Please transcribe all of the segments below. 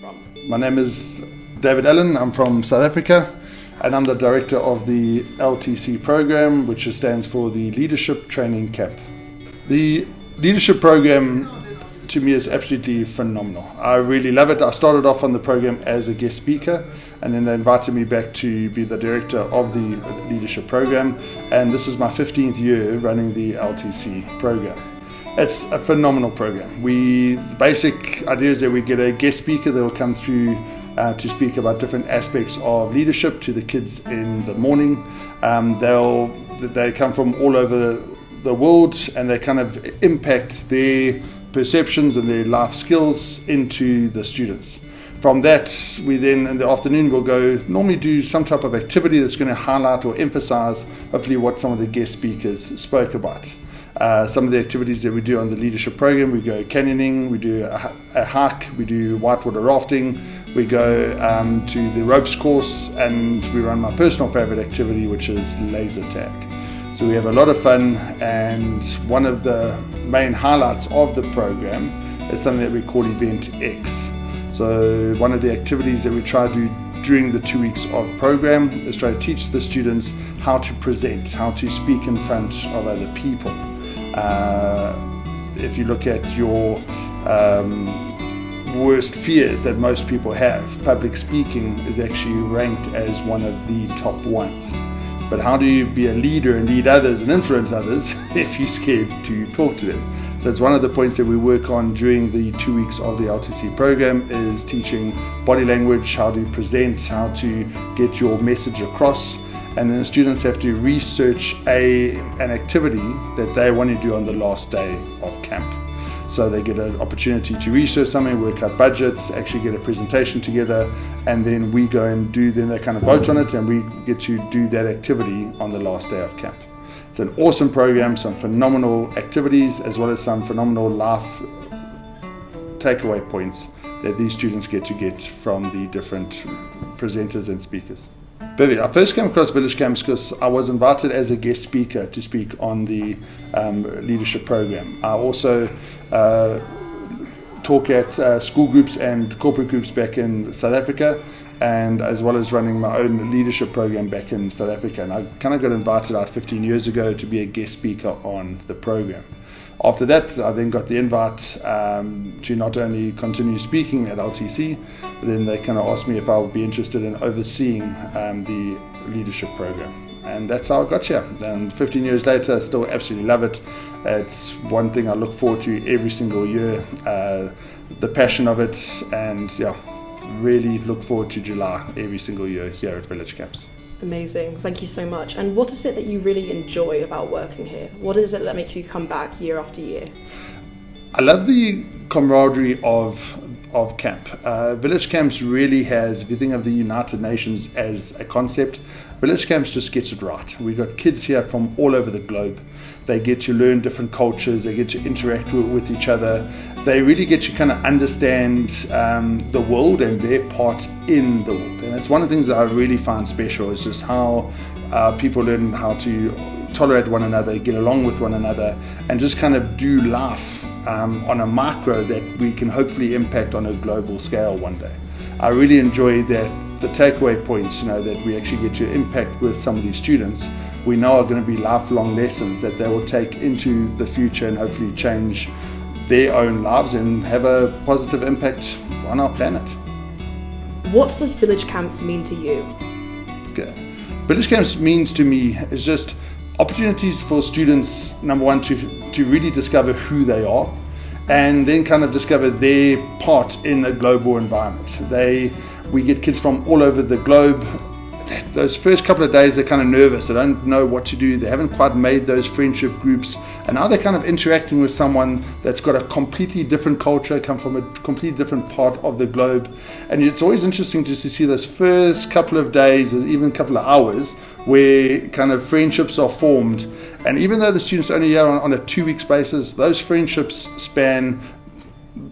from? My name is David Allen. I'm from South Africa, and I'm the director of the LTC program, which stands for the Leadership Training Camp. The leadership program to me is absolutely phenomenal. I really love it. I started off on the program as a guest speaker, and then they invited me back to be the director of the leadership program, and this is my 15th year running the LTC program. It's a phenomenal program. The basic idea is that we get a guest speaker that will come through to speak about different aspects of leadership to the kids in the morning. They come from all over the world, and they kind of impact their perceptions and their life skills into the students. From that, we then in the afternoon will normally do some type of activity that's going to highlight or emphasize hopefully what some of the guest speakers spoke about. Some of the activities that we do on the leadership program, we go canyoning, we do a hike, we do whitewater rafting, we go to the ropes course, and we run my personal favorite activity, which is laser tag. So we have a lot of fun, and one of the main highlights of the program is something that we call Event X. So one of the activities that we try to do during the 2 weeks of program is try to teach the students how to present, how to speak in front of other people. If you look at your worst fears that most people have, public speaking is actually ranked as one of the top ones. But how do you be a leader and lead others and influence others if you're scared to talk to them? So it's one of the points that we work on during the 2 weeks of the LTC program is teaching body language, how to present, how to get your message across. And then the students have to research an activity that they want to do on the last day of camp. So they get an opportunity to research something, work out budgets, actually get a presentation together, and then we go and then they kind of vote on it, and we get to do that activity on the last day of camp. It's an awesome program, some phenomenal activities, as well as some phenomenal life takeaway points that these students get from the different presenters and speakers. Perfect. I first came across village camps because I was invited as a guest speaker to speak on the leadership program. I also talk at school groups and corporate groups back in South Africa, and as well as running my own leadership program back in South Africa. And I kind of got invited out 15 years ago to be a guest speaker on the program. After that, I then got the invite to not only continue speaking at LTC, but then they kind of asked me if I would be interested in overseeing the leadership program. And that's how I got here. And 15 years later, I still absolutely love it. It's one thing I look forward to every single year, the passion of it, and really look forward to July every single year here at Village Camps. Amazing. Thank you so much. And what is it that you really enjoy about working here? What is it that makes you come back year after year? I love the camaraderie of camp. Village Camps really has, if you think of the United Nations as a concept, Village Camps just gets it right. We've got kids here from all over the globe. They get to learn different cultures, they get to interact with each other. They really get to kind of understand the world and their part in the world. And that's one of the things that I really find special, is just how people learn how to tolerate one another, get along with one another, and just kind of do life on a micro that we can hopefully impact on a global scale one day. I really enjoy that the takeaway points, that we actually get to impact with some of these students, we know are going to be lifelong lessons that they will take into the future and hopefully change their own lives and have a positive impact on our planet. What does Village Camps mean to you? Okay. Village Camps means to me is just opportunities for students, number one, to really discover who they are, and then kind of discover their part in a global environment. We get kids from all over the globe. Those first couple of days, they're kind of nervous. They don't know what to do. They haven't quite made those friendship groups. And now they're kind of interacting with someone that's got a completely different culture, come from a completely different part of the globe. And it's always interesting just to see those first couple of days, or even couple of hours, where kind of friendships are formed. And even though the students are only here on a 2 weeks basis, those friendships span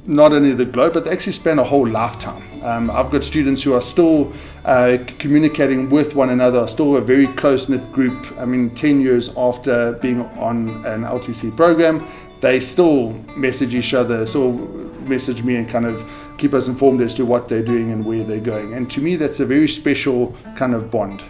not only the globe, but they actually span a whole lifetime. I've got students who are still communicating with one another, are still a very close-knit group. 10 years after being on an LTC program, they still message each other, still message me and kind of keep us informed as to what they're doing and where they're going. And to me, that's a very special kind of bond.